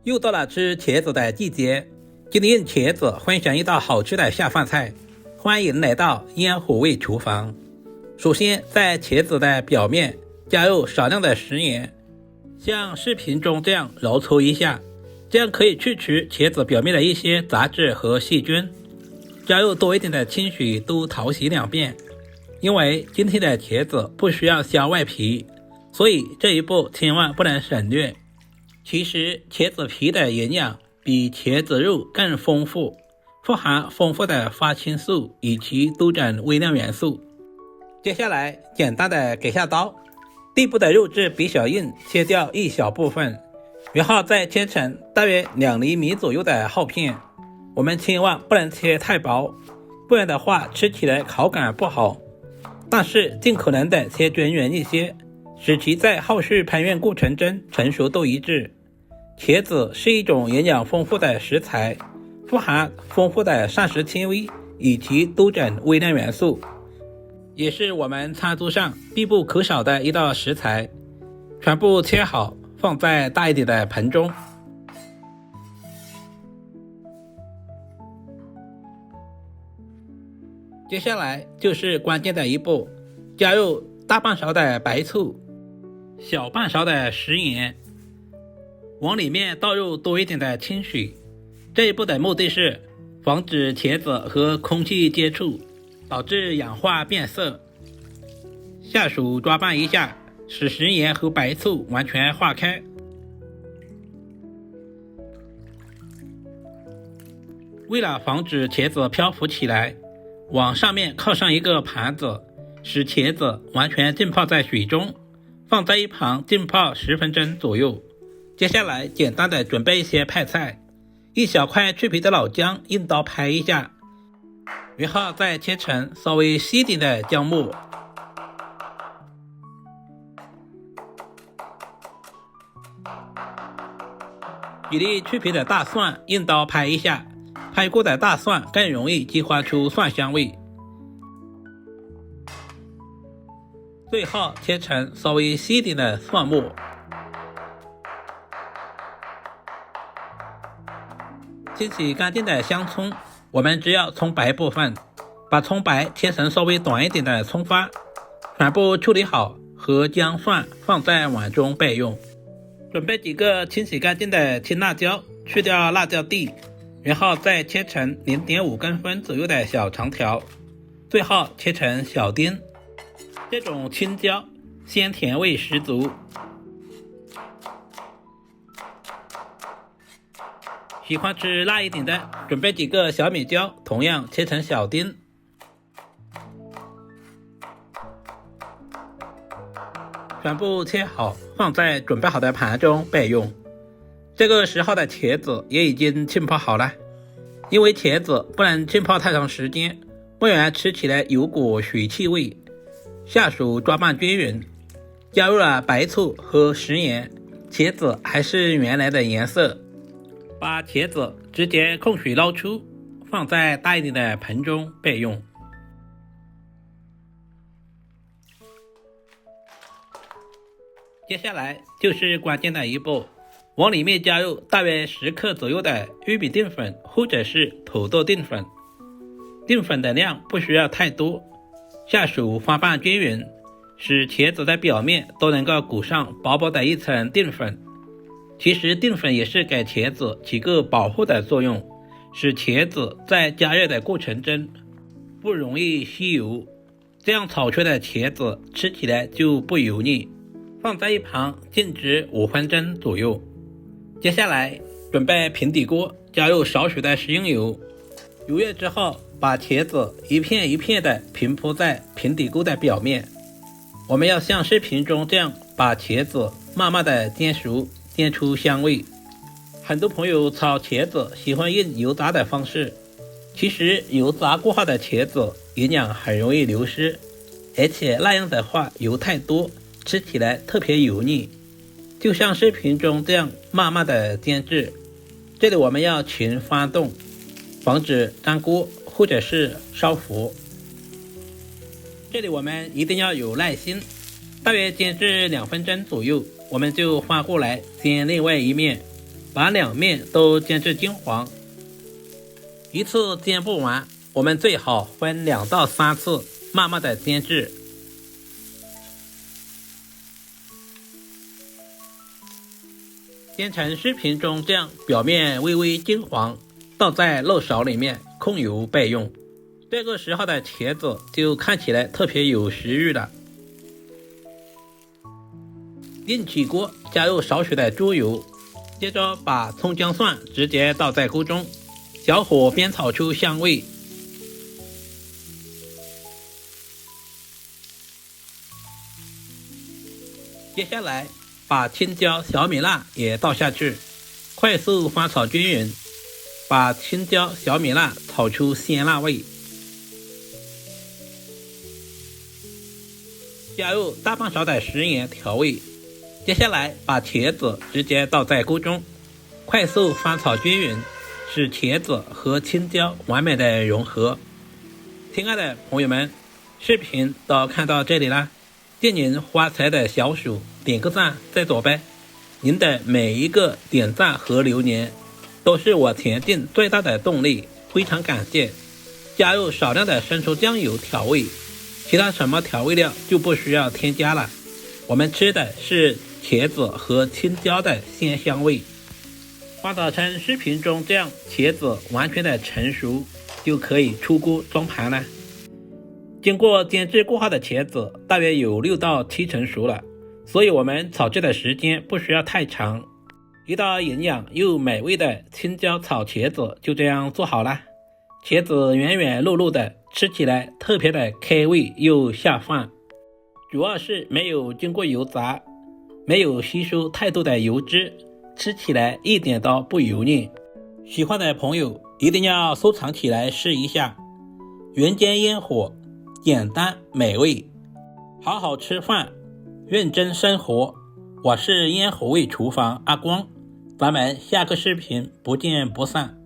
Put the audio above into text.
又到了吃茄子的季節，今天用茄子分享一道好吃的下飯菜，歡迎來到煙火味廚房。首先在茄子的表面加入少量的食鹽，像視頻中這樣揉搓一下，這樣可以去除茄子表面的一些雜質和細菌。加入多一點的清水，都淘洗2遍。因為今天的茄子不需要削外皮，所以這一步千萬不能省略。其實茄子皮的營養比茄子肉更豐富，富含豐富的花青素以及多種微量元素。接下來簡單的給下刀，地部的肉質比較硬，切掉一小部分，然後再切成大約2厘米左右的厚片。我們千萬不能切太薄，不然的話吃起來口感不好。但是盡可能的切均匀一些，使其在後續烹飪過程中成熟度一致。茄子是一種營養豐富的食材，富含豐富的膳食纖維以及多種微量元素，也是我們餐桌上必不可少的一道食材。全部切好，放在大一點的盆中。接下來就是關鍵的一步，加入大半勺的白醋，小半勺的食鹽，往裡面倒入多一點的清水。這一步的目的是防止茄子和空氣接觸，導致氧化變色。下手抓拌一下，使食鹽和白醋完全化開。為了防止茄子漂浮起來，往上面靠上一個盤子，使茄子完全浸泡在水中，放在一旁浸泡10分鐘左右。接下來簡單的準備一些配菜，一小塊去皮的老薑用刀拍一下，然後再切成稍微細一點的薑末。比例去皮的大蒜用刀拍一下，拍過的大蒜更容易激發出蒜香味。最後切成稍微細一點的蒜末。清洗乾淨的香蔥，我們只要蔥白部分，把蔥白切成稍微短一點的蔥花，全部處理好，和薑蒜放在碗中備用。準備幾個清洗乾淨的青辣椒，去掉辣椒蒂，然後再切成0.5公分左右的小長條，最後切成小丁。這種青椒鮮甜味十足。喜歡吃辣一點的，準備幾個小米椒，同樣切成小丁。全部切好，放在準備好的盤中備用。這個時候的茄子也已經浸泡好了，因為茄子不能浸泡太長時間，不然吃起來有股水汽味。下手抓拌均匀，加入了白醋和食鹽，茄子還是原來的顏色。把茄子直接控水撈出，放在大一點的盆中備用。接下來就是關鍵的一步，往裡面加入大約10克左右的玉米澱粉或者是土豆澱粉，澱粉的量不需要太多。下手翻拌均匀，使茄子的表面都能夠裹上薄薄的一層澱粉。其實澱粉也是給茄子起個保護的作用，使茄子在加熱的過程中不容易吸油，這樣炒出的茄子吃起來就不油膩。放在一旁靜置5分鐘左右。接下來準備平底鍋，加入少許的食用油，油熱之後，把茄子一片一片的平鋪在平底鍋的表面。我們要像視頻中這樣把茄子慢慢的煎熟，煎出香味。很多朋友炒茄子喜歡用油炸的方式，其實油炸過後的茄子營養很容易流失，而且那樣的話油太多，吃起來特別油膩。就像視頻中這樣慢慢的煎制。這裡我們要勤翻動，防止粘鍋或者是燒糊。這裡我們一定要有耐心，大約煎至2分鐘左右，我們就翻過來煎另外一面。把兩面都煎至金黃。一次煎不完，我們最好分2到3次慢慢的煎制。煎成视頻中這樣，表面微微金黃，倒在肉勺裡面控油備用。這個時候的茄子就看起來特別有食慾了。另起鍋，加入少許的豬油，接着把蔥薑蒜直接倒在鍋中，小火煸炒出香味。接下來把青椒、小米辣也倒下去，快速翻炒均勻，把青椒、小米辣炒出鮮辣味。加入大半勺的食鹽調味。接下來把茄子直接倒在鍋中，快速翻炒均勻，使茄子和青椒完美的融合。親愛的朋友們，視頻都看到這裡啦，借您發財的小手點個讚再走唄。您的每一個點讚和留言都是我前進最大的動力，非常感謝。加入少量的生抽醬油調味，其他什麼調味料就不需要添加了。我們吃的是茄子和青椒的鮮香味。翻炒成视頻中這樣，茄子完全的成熟，就可以出鍋裝盤了。經過煎制過後的茄子大約有6到7成熟了，所以我們炒制的時間不需要太長。一道營養又美味的青椒炒茄子就這樣做好了。茄子圓圓糯糯的，吃起來特別的開胃又下飯，主要是沒有經過油炸，沒有吸收太多的油脂，吃起來一點都不油膩。喜歡的朋友一定要收藏起來試一下。人間煙火，簡單美味，好好吃飯，認真生活。我是煙火味廚房阿光，咱們下個視頻不見不散。